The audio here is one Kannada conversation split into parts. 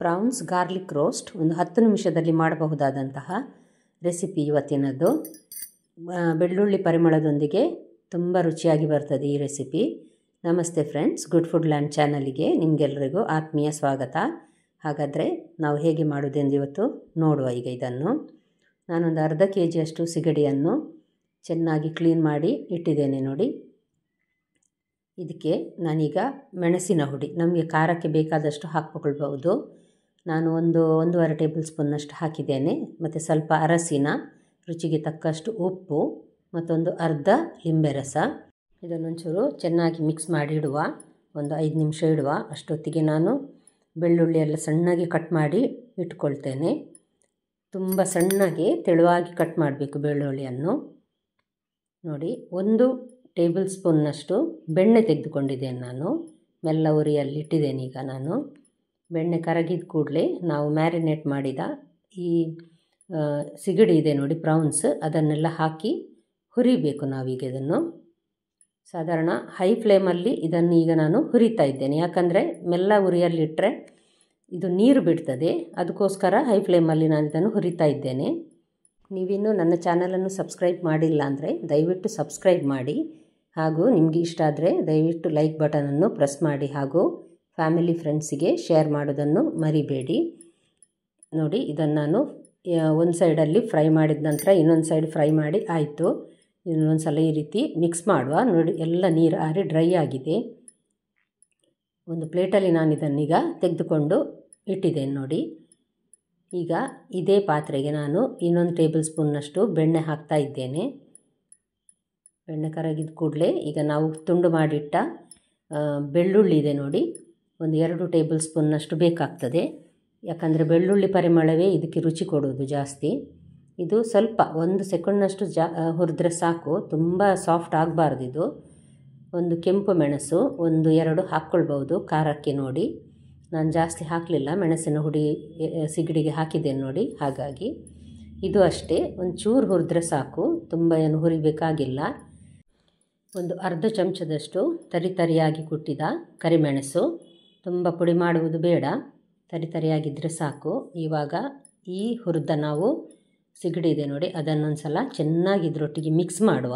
ಪ್ರಾನ್ಸ್ ಗಾರ್ಲಿಕ್ ರೋಸ್ಟ್ ಒಂದು 10 ನಿಮಿಷದಲ್ಲಿ ಮಾಡಬಹುದಾದಂತಹ ರೆಸಿಪಿ ಇವತ್ತಿನದ್ದು. ಬೆಳ್ಳುಳ್ಳಿ ಪರಿಮಳದೊಂದಿಗೆ ತುಂಬ ರುಚಿಯಾಗಿ ಬರ್ತದೆ ಈ ರೆಸಿಪಿ. ನಮಸ್ತೆ ಫ್ರೆಂಡ್ಸ್, ಗುಡ್ ಫುಡ್ ಲ್ಯಾಂಡ್ ಚಾನಲಿಗೆ ನಿಮಗೆಲ್ಲರಿಗೂ ಆತ್ಮೀಯ ಸ್ವಾಗತ. ಹಾಗಾದರೆ ನಾವು ಹೇಗೆ ಮಾಡೋದೆಂದು ಇವತ್ತು ನೋಡುವ. ಈಗ ಇದನ್ನು ನಾನೊಂದು ಅರ್ಧ kg ಸಿಗಡಿಯನ್ನು ಚೆನ್ನಾಗಿ ಕ್ಲೀನ್ ಮಾಡಿ ಇಟ್ಟಿದ್ದೇನೆ ನೋಡಿ. ಇದಕ್ಕೆ ನಾನೀಗ ಮೆಣಸಿನ ಹುಡಿ, ನಮಗೆ ಖಾರಕ್ಕೆ ಬೇಕಾದಷ್ಟು ಹಾಕ್ಕೊಳ್ಬಹುದು. ನಾನು ಒಂದೂವರೆ ಟೇಬಲ್ ಸ್ಪೂನ್ನಷ್ಟು ಹಾಕಿದ್ದೇನೆ. ಮತ್ತು ಸ್ವಲ್ಪ ಅರಸಿನ, ರುಚಿಗೆ ತಕ್ಕಷ್ಟು ಉಪ್ಪು, ಮತ್ತೊಂದು ಅರ್ಧ ಲಿಂಬೆ ರಸ. ಇದನ್ನೊಂಚೂರು ಚೆನ್ನಾಗಿ ಮಿಕ್ಸ್ ಮಾಡಿ ಇಡುವ, ಒಂದು 5 ನಿಮಿಷ ಇಡುವ. ಅಷ್ಟೊತ್ತಿಗೆ ನಾನು ಬೆಳ್ಳುಳ್ಳಿ ಎಲ್ಲ ಸಣ್ಣಗೆ ಕಟ್ ಮಾಡಿ ಇಟ್ಕೊಳ್ತೇನೆ. ತುಂಬ ಸಣ್ಣಗೆ ತೆಳುವಾಗಿ ಕಟ್ ಮಾಡಬೇಕು ಬೆಳ್ಳುಳ್ಳಿಯನ್ನು. ನೋಡಿ, 1 ಟೇಬಲ್ ಸ್ಪೂನ್ನಷ್ಟು ಬೆಣ್ಣೆ ತೆಗೆದುಕೊಂಡಿದ್ದೇನೆ ನಾನು. ಮೆಲ್ಲ ಉರಿಯಲ್ಲಿ ಇಟ್ಟಿದ್ದೇನೆ. ಈಗ ನಾನು ಬೆಣ್ಣೆ ಕರಗಿದ ಕೂಡಲೇ ನಾವು ಮ್ಯಾರಿನೇಟ್ ಮಾಡಿದ ಈ ಸಿಗಡಿ ಇದೆ ನೋಡಿ, ಪ್ರಾನ್ಸ್, ಅದನ್ನೆಲ್ಲ ಹಾಕಿ ಹುರಿಬೇಕು ನಾವೀಗ ಇದನ್ನು. ಸಾಧಾರಣ ಹೈ ಫ್ಲೇಮಲ್ಲಿ ಇದನ್ನು ಈಗ ನಾನು ಹುರಿತಾ ಇದ್ದೇನೆ. ಯಾಕಂದರೆ ಮೆಲ್ಲ ಉರಿಯಲ್ಲಿಟ್ಟರೆ ಇದು ನೀರು ಬಿಡ್ತದೆ, ಅದಕ್ಕೋಸ್ಕರ ಹೈ ಫ್ಲೇಮಲ್ಲಿ ನಾನು ಇದನ್ನು ಹುರಿತಾ ಇದ್ದೇನೆ. ನೀವಿನ್ನೂ ನನ್ನ ಚಾನಲನ್ನು ಸಬ್ಸ್ಕ್ರೈಬ್ ಮಾಡಿಲ್ಲ ಅಂದರೆ ದಯವಿಟ್ಟು ಸಬ್ಸ್ಕ್ರೈಬ್ ಮಾಡಿ. ಹಾಗೂ ನಿಮಗೆ ಇಷ್ಟ ಆದರೆ ದಯವಿಟ್ಟು ಲೈಕ್ ಬಟನನ್ನು ಪ್ರೆಸ್ ಮಾಡಿ. ಹಾಗೂ ಫ್ಯಾಮಿಲಿ ಫ್ರೆಂಡ್ಸಿಗೆ ಶೇರ್ ಮಾಡೋದನ್ನು ಮರಿಬೇಡಿ. ನೋಡಿ, ಇದನ್ನು ನಾನು ಒಂದು ಸೈಡಲ್ಲಿ ಫ್ರೈ ಮಾಡಿದ ನಂತರ ಇನ್ನೊಂದು ಸೈಡ್ ಫ್ರೈ ಮಾಡಿ ಆಯಿತು. ಇನ್ನೊಂದು ಸಲ ಈ ರೀತಿ ಮಿಕ್ಸ್ ಮಾಡುವ. ನೋಡಿ, ಎಲ್ಲ ನೀರು ಆರಿ ಡ್ರೈ ಆಗಿದೆ. ಒಂದು ಪ್ಲೇಟಲ್ಲಿ ನಾನು ಇದನ್ನೀಗ ತೆಗೆದುಕೊಂಡು ಇಟ್ಟಿದ್ದೇನೆ ನೋಡಿ. ಈಗ ಇದೇ ಪಾತ್ರೆಗೆ ನಾನು ಇನ್ನೊಂದು ಟೇಬಲ್ ಸ್ಪೂನ್ನಷ್ಟು ಬೆಣ್ಣೆ ಹಾಕ್ತಾ ಇದ್ದೇನೆ. ಬೆಣ್ಣೆ ಕರಗಿದ ಕೂಡಲೇ ಈಗ ನಾವು ತುಂಡು ಮಾಡಿಟ್ಟ ಬೆಳ್ಳುಳ್ಳಿ ಇದೆ ನೋಡಿ, ಒಂದು 2 ಟೇಬಲ್ ಸ್ಪೂನ್ನಷ್ಟು ಬೇಕಾಗ್ತದೆ. ಯಾಕಂದರೆ ಬೆಳ್ಳುಳ್ಳಿ ಪರಿಮಳವೇ ಇದಕ್ಕೆ ರುಚಿ ಕೊಡೋದು ಜಾಸ್ತಿ. ಇದು ಸ್ವಲ್ಪ 1 ಸೆಕೆಂಡ್ನಷ್ಟು ಹುರಿದ್ರೆ ಸಾಕು, ತುಂಬ ಸಾಫ್ಟ್ ಆಗಬಾರ್ದು ಇದು. ಒಂದು ಕೆಂಪು ಮೆಣಸು 1-2 ಹಾಕ್ಕೊಳ್ಬೋದು ಖಾರಕ್ಕೆ ನೋಡಿ. ನಾನು ಜಾಸ್ತಿ ಹಾಕಲಿಲ್ಲ, ಮೆಣಸಿನ ಹುಡಿ ಸಿಗಡಿಗೆ ಹಾಕಿದ್ದೇನೆ ನೋಡಿ, ಹಾಗಾಗಿ. ಇದು ಅಷ್ಟೇ, ಒಂಚೂರು ಹುರಿದ್ರೆ ಸಾಕು, ತುಂಬ ಏನು ಹುರಿಬೇಕಾಗಿಲ್ಲ. ಒಂದು ಅರ್ಧ ಚಮಚದಷ್ಟು ತರಿಯಾಗಿ ಕುಟ್ಟಿದ ಕರಿಮೆಣಸು, ತುಂಬ ಪುಡಿ ಮಾಡುವುದು ಬೇಡ, ತರಿಯಾಗಿದ್ದರೆ ಸಾಕು. ಇವಾಗ ಈ ಹುರಿದ ನಾವು ಸಿಗಡಿ ಇದೆ ನೋಡಿ, ಅದನ್ನೊಂದು ಸಲ ಚೆನ್ನಾಗಿ ಇದರೊಟ್ಟಿಗೆ ಮಿಕ್ಸ್ ಮಾಡುವ.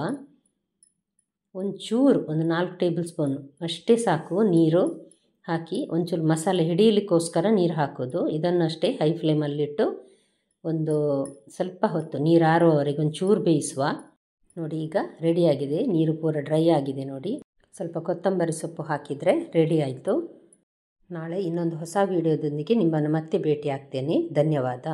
ಒಂಚೂರು ಒಂದು 4 ಟೇಬಲ್ ಸ್ಪೂನು ಅಷ್ಟೇ ಸಾಕು ನೀರು ಹಾಕಿ, ಒಂಚೂರು ಮಸಾಲೆ ಹಿಡಿಯಲಿಕ್ಕೋಸ್ಕರ ನೀರು ಹಾಕೋದು. ಇದನ್ನಷ್ಟೇ ಹೈ ಫ್ಲೇಮಲ್ಲಿಟ್ಟು ಒಂದು ಸ್ವಲ್ಪ ಹೊತ್ತು ನೀರು ಆರುವವರೆಗೆ ಒಂಚೂರು ಬೇಯಿಸುವ. ನೋಡಿ, ಈಗ ರೆಡಿಯಾಗಿದೆ, ನೀರು ಪೂರ ಡ್ರೈ ಆಗಿದೆ ನೋಡಿ. ಸ್ವಲ್ಪ ಕೊತ್ತಂಬರಿ ಸೊಪ್ಪು ಹಾಕಿದರೆ ರೆಡಿ ಆಯಿತು. ನಾಳೆ ಇನ್ನೊಂದು ಹೊಸ ವಿಡಿಯೋದೊಂದಿಗೆ ನಿಮ್ಮನ್ನು ಮತ್ತೆ ಭೇಟಿ ಆಗ್ತೇನೆ. ಧನ್ಯವಾದ.